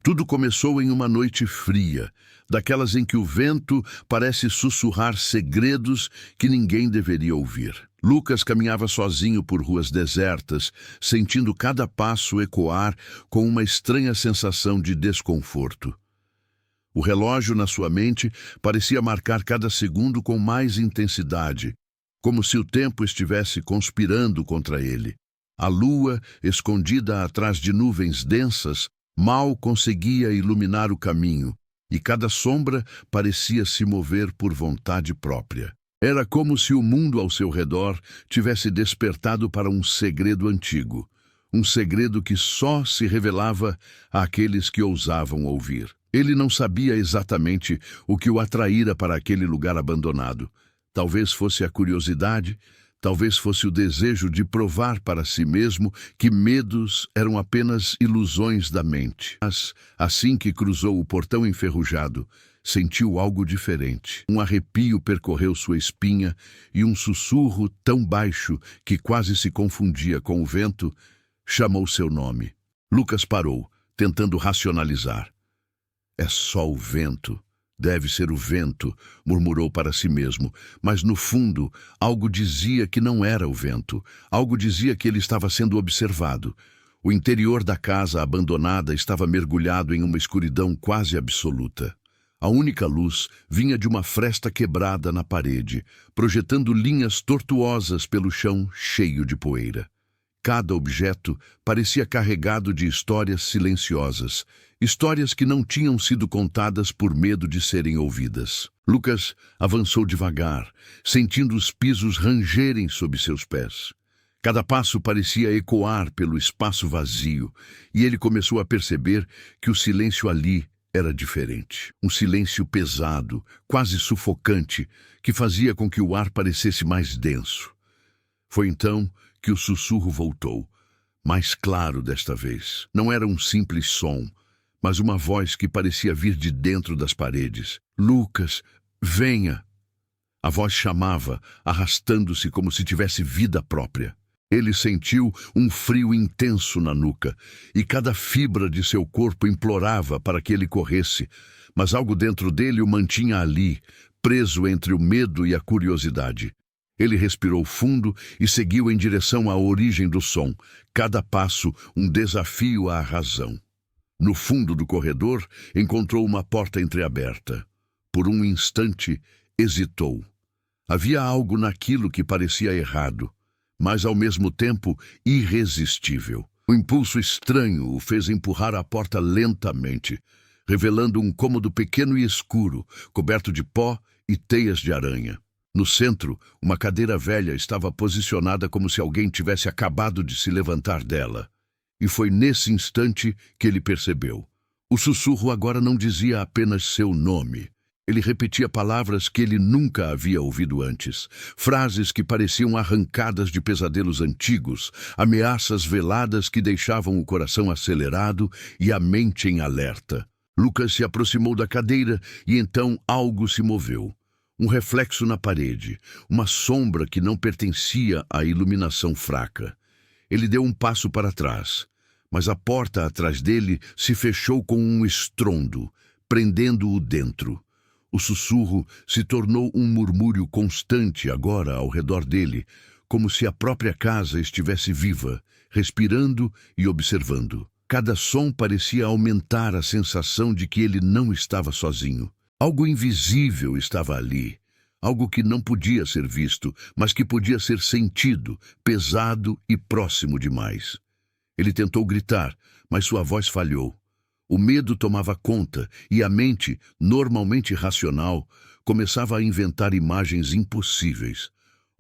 Tudo começou em uma noite fria, daquelas em que o vento parece sussurrar segredos que ninguém deveria ouvir. Lucas caminhava sozinho por ruas desertas, sentindo cada passo ecoar com uma estranha sensação de desconforto. O relógio na sua mente parecia marcar cada segundo com mais intensidade, como se o tempo estivesse conspirando contra ele. A lua, escondida atrás de nuvens densas, mal conseguia iluminar o caminho, e cada sombra parecia se mover por vontade própria. Era como se o mundo ao seu redor tivesse despertado para um segredo antigo, um segredo que só se revelava àqueles que ousavam ouvir. Ele não sabia exatamente o que o atraíra para aquele lugar abandonado. Talvez fosse a curiosidade, talvez fosse o desejo de provar para si mesmo que medos eram apenas ilusões da mente. Mas, assim que cruzou o portão enferrujado, sentiu algo diferente. Um arrepio percorreu sua espinha e um sussurro tão baixo que quase se confundia com o vento chamou seu nome. Lucas parou, tentando racionalizar. É só o vento. Deve ser o vento, murmurou para si mesmo, mas no fundo, algo dizia que não era o vento. Algo dizia que ele estava sendo observado. O interior da casa abandonada estava mergulhado em uma escuridão quase absoluta. A única luz vinha de uma fresta quebrada na parede, projetando linhas tortuosas pelo chão cheio de poeira. Cada objeto parecia carregado de histórias silenciosas, histórias que não tinham sido contadas por medo de serem ouvidas. Lucas avançou devagar, sentindo os pisos rangerem sob seus pés. Cada passo parecia ecoar pelo espaço vazio, e ele começou a perceber que o silêncio ali era diferente. Um silêncio pesado, quase sufocante, que fazia com que o ar parecesse mais denso. Foi então que o sussurro voltou, mais claro desta vez. Não era um simples som, mas uma voz que parecia vir de dentro das paredes. Lucas, venha! A voz chamava, arrastando-se como se tivesse vida própria. Ele sentiu um frio intenso na nuca, e cada fibra de seu corpo implorava para que ele corresse, mas algo dentro dele o mantinha ali, preso entre o medo e a curiosidade. Ele respirou fundo e seguiu em direção à origem do som, cada passo um desafio à razão. No fundo do corredor, encontrou uma porta entreaberta. Por um instante, hesitou. Havia algo naquilo que parecia errado, mas ao mesmo tempo irresistível. Um impulso estranho o fez empurrar a porta lentamente, revelando um cômodo pequeno e escuro, coberto de pó e teias de aranha. No centro, uma cadeira velha estava posicionada como se alguém tivesse acabado de se levantar dela. E foi nesse instante que ele percebeu. O sussurro agora não dizia apenas seu nome. Ele repetia palavras que ele nunca havia ouvido antes. Frases que pareciam arrancadas de pesadelos antigos, ameaças veladas que deixavam o coração acelerado e a mente em alerta. Lucas se aproximou da cadeira e então algo se moveu. Um reflexo na parede, uma sombra que não pertencia à iluminação fraca. Ele deu um passo para trás, mas a porta atrás dele se fechou com um estrondo, prendendo-o dentro. O sussurro se tornou um murmúrio constante agora ao redor dele, como se a própria casa estivesse viva, respirando e observando. Cada som parecia aumentar a sensação de que ele não estava sozinho. Algo invisível estava ali, algo que não podia ser visto, mas que podia ser sentido, pesado e próximo demais. Ele tentou gritar, mas sua voz falhou. O medo tomava conta e a mente, normalmente racional, começava a inventar imagens impossíveis.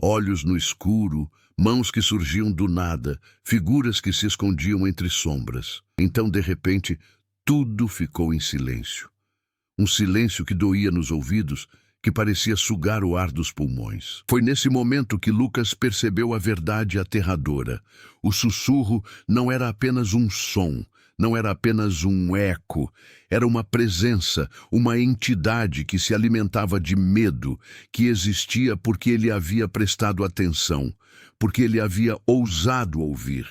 Olhos no escuro, mãos que surgiam do nada, figuras que se escondiam entre sombras. Então, de repente, tudo ficou em silêncio. Um silêncio que doía nos ouvidos, que parecia sugar o ar dos pulmões. Foi nesse momento que Lucas percebeu a verdade aterradora. O sussurro não era apenas um som, não era apenas um eco, era uma presença, uma entidade que se alimentava de medo, que existia porque ele havia prestado atenção, porque ele havia ousado ouvir.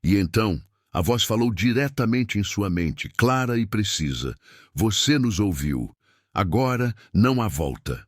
E então, A voz falou diretamente em sua mente, clara e precisa. Você nos ouviu. Agora não há volta.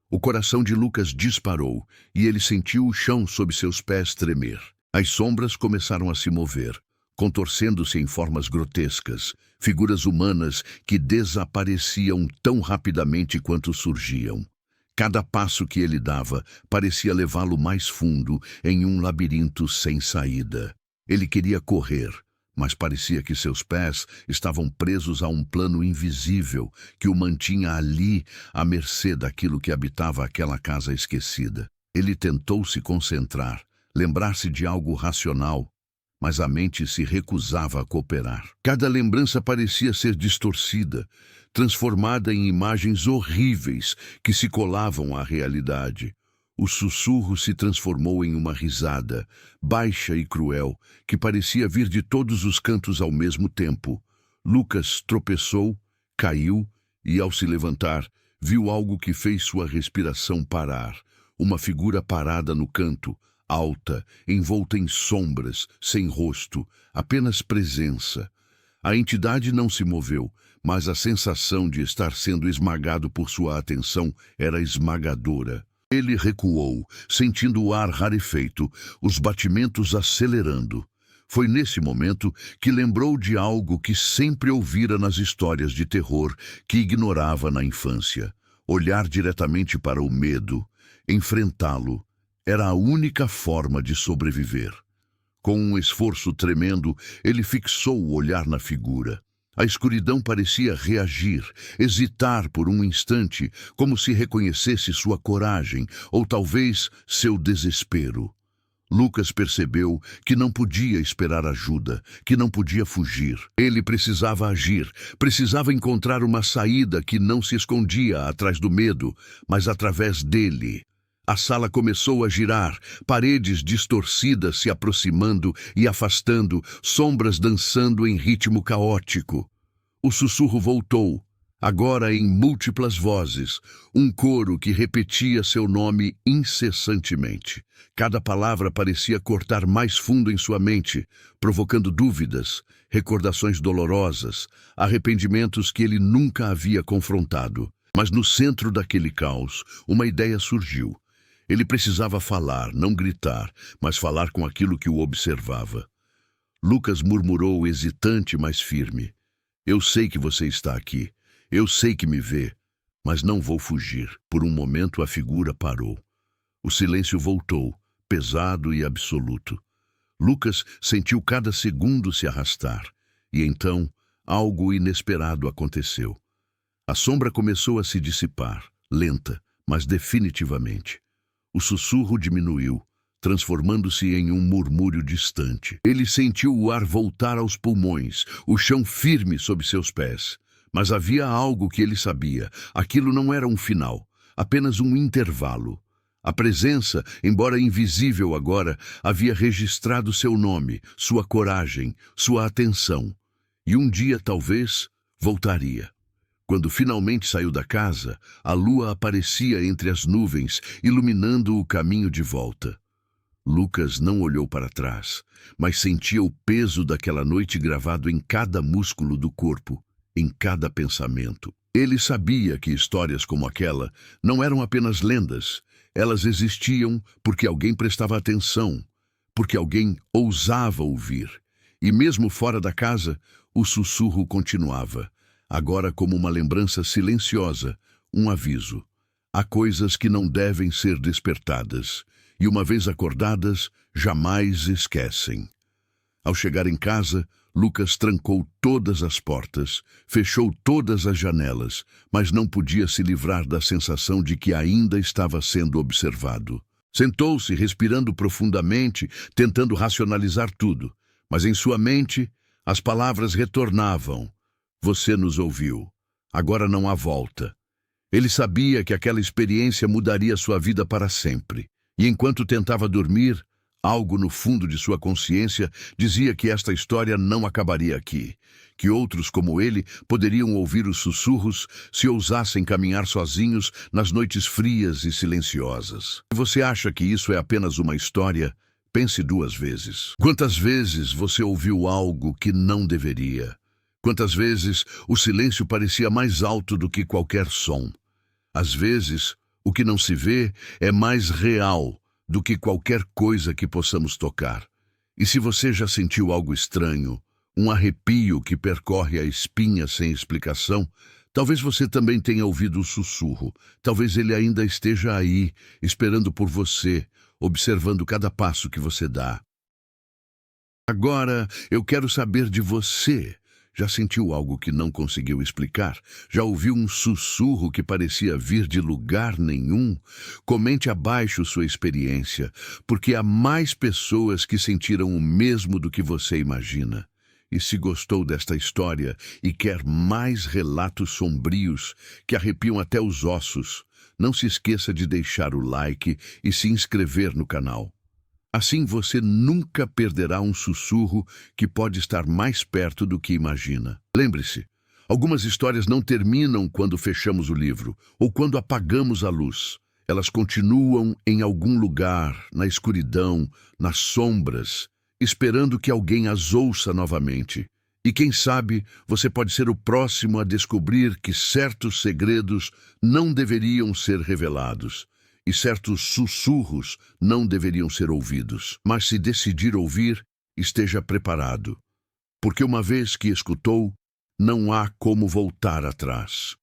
O coração de Lucas disparou e ele sentiu o chão sob seus pés tremer. As sombras começaram a se mover, contorcendo-se em formas grotescas, figuras humanas que desapareciam tão rapidamente quanto surgiam. Cada passo que ele dava parecia levá-lo mais fundo em um labirinto sem saída. Ele queria correr, mas parecia que seus pés estavam presos a um plano invisível que o mantinha ali à mercê daquilo que habitava aquela casa esquecida. Ele tentou se concentrar, lembrar-se de algo racional, mas a mente se recusava a cooperar. Cada lembrança parecia ser distorcida, transformada em imagens horríveis que se colavam à realidade. O sussurro se transformou em uma risada, baixa e cruel, que parecia vir de todos os cantos ao mesmo tempo. Lucas tropeçou, caiu e, ao se levantar, viu algo que fez sua respiração parar. Uma figura parada no canto, alta, envolta em sombras, sem rosto, apenas presença. A entidade não se moveu, mas a sensação de estar sendo esmagado por sua atenção era esmagadora. Ele recuou, sentindo o ar rarefeito, os batimentos acelerando. Foi nesse momento que lembrou de algo que sempre ouvira nas histórias de terror que ignorava na infância. Olhar diretamente para o medo, enfrentá-lo, era a única forma de sobreviver. Com um esforço tremendo, ele fixou o olhar na figura. A escuridão parecia reagir, hesitar por um instante, como se reconhecesse sua coragem, ou talvez seu desespero. Lucas percebeu que não podia esperar ajuda, que não podia fugir. Ele precisava agir, precisava encontrar uma saída que não se escondia atrás do medo, mas através dele. A sala começou a girar, paredes distorcidas se aproximando e afastando, sombras dançando em ritmo caótico. O sussurro voltou, agora em múltiplas vozes, um coro que repetia seu nome incessantemente. Cada palavra parecia cortar mais fundo em sua mente, provocando dúvidas, recordações dolorosas, arrependimentos que ele nunca havia confrontado. Mas no centro daquele caos, uma ideia surgiu. Ele precisava falar, não gritar, mas falar com aquilo que o observava. Lucas murmurou, hesitante, mas firme. Eu sei que você está aqui. Eu sei que me vê, mas não vou fugir. Por um momento a figura parou. O silêncio voltou, pesado e absoluto. Lucas sentiu cada segundo se arrastar. E então, algo inesperado aconteceu. A sombra começou a se dissipar, lenta, mas definitivamente. O sussurro diminuiu, transformando-se em um murmúrio distante. Ele sentiu o ar voltar aos pulmões, o chão firme sob seus pés. Mas havia algo que ele sabia. Aquilo não era um final, apenas um intervalo. A presença, embora invisível agora, havia registrado seu nome, sua coragem, sua atenção. E um dia, talvez, voltaria. Quando finalmente saiu da casa, a lua aparecia entre as nuvens, iluminando o caminho de volta. Lucas não olhou para trás, mas sentia o peso daquela noite gravado em cada músculo do corpo, em cada pensamento. Ele sabia que histórias como aquela não eram apenas lendas. Elas existiam porque alguém prestava atenção, porque alguém ousava ouvir. E mesmo fora da casa, o sussurro continuava. Agora como uma lembrança silenciosa, um aviso. Há coisas que não devem ser despertadas, e uma vez acordadas, jamais esquecem. Ao chegar em casa, Lucas trancou todas as portas, fechou todas as janelas, mas não podia se livrar da sensação de que ainda estava sendo observado. Sentou-se, respirando profundamente, tentando racionalizar tudo, mas em sua mente, as palavras retornavam. Você nos ouviu. Agora não há volta. Ele sabia que aquela experiência mudaria sua vida para sempre. E enquanto tentava dormir, algo no fundo de sua consciência dizia que esta história não acabaria aqui. Que outros como ele poderiam ouvir os sussurros se ousassem caminhar sozinhos nas noites frias e silenciosas. Se você acha que isso é apenas uma história, Pense duas vezes. Quantas vezes você ouviu algo que não deveria? Quantas vezes o silêncio parecia mais alto do que qualquer som? Às vezes, o que não se vê é mais real do que qualquer coisa que possamos tocar. E se você já sentiu algo estranho, um arrepio que percorre a espinha sem explicação, talvez você também tenha ouvido o sussurro. Talvez ele ainda esteja aí, esperando por você, observando cada passo que você dá. Agora, eu quero saber de você. Já sentiu algo que não conseguiu explicar? Já ouviu um sussurro que parecia vir de lugar nenhum? Comente abaixo sua experiência, porque há mais pessoas que sentiram o mesmo do que você imagina. E se gostou desta história e quer mais relatos sombrios que arrepiam até os ossos, não se esqueça de deixar o like e se inscrever no canal. Assim você nunca perderá um sussurro que pode estar mais perto do que imagina. Lembre-se, algumas histórias não terminam quando fechamos o livro ou quando apagamos a luz. Elas continuam em algum lugar, na escuridão, nas sombras, esperando que alguém as ouça novamente. E quem sabe, você pode ser o próximo a descobrir que certos segredos não deveriam ser revelados. E certos sussurros não deveriam ser ouvidos. Mas se decidir ouvir, esteja preparado. Porque uma vez que escutou, não há como voltar atrás.